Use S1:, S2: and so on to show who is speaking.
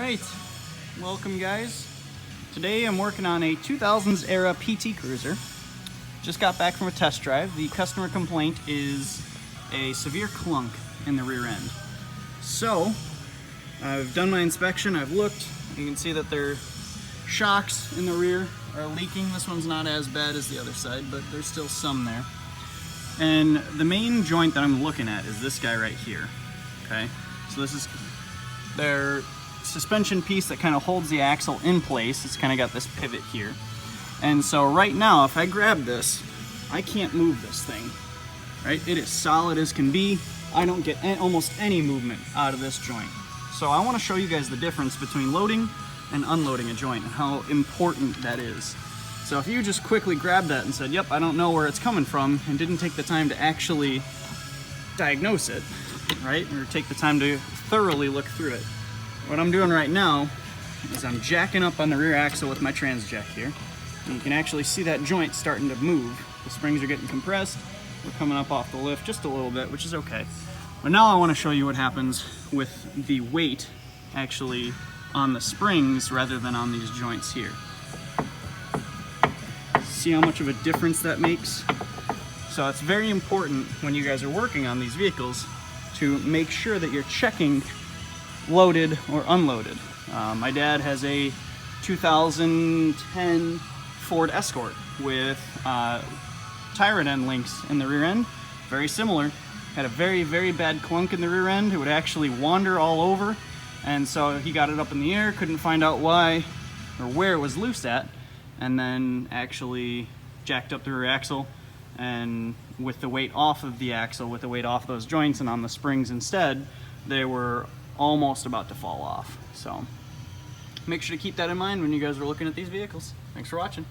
S1: Alright, welcome guys. Today I'm working on a 2000s era PT Cruiser. Just got back from a test drive. The customer complaint is a severe clunk in the rear end. So, I've done my inspection, I've looked. You can see that their shocks in the rear are leaking. This one's not as bad as the other side, but there's still some there. And the main joint that I'm looking at is this guy right here, okay? So this is their suspension piece that kind of holds the axle in place. It's kind of got this pivot here. And so right now, if I grab this, I can't move this thing, right? It is solid as can be. I don't get almost any movement out of this joint. So I want to show you guys the difference between loading and unloading a joint and how important that is. So if you just quickly grabbed that and said, yep, I don't know where it's coming from, and didn't take the time to actually diagnose it, right? Or take the time to thoroughly look through it. What I'm doing right now is I'm jacking up on the rear axle with my trans jack here. And you can actually see that joint starting to move. The springs are getting compressed. We're coming up off the lift just a little bit, which is okay. But now I want to show you what happens with the weight actually on the springs rather than on these joints here. See how much of a difference that makes? So it's very important when you guys are working on these vehicles to make sure that you're checking loaded or unloaded. My dad has a 2010 Ford Escort with tyrant end links in the rear end, very similar. Had a very, very bad clunk in the rear end. It would actually wander all over, and so he got it up in the air, couldn't find out why or where it was loose at, and then actually jacked up the rear axle, and with the weight off of the axle, with the weight off those joints and on the springs instead, they were almost about to fall off. So make sure to keep that in mind when you guys are looking at these vehicles. Thanks for watching.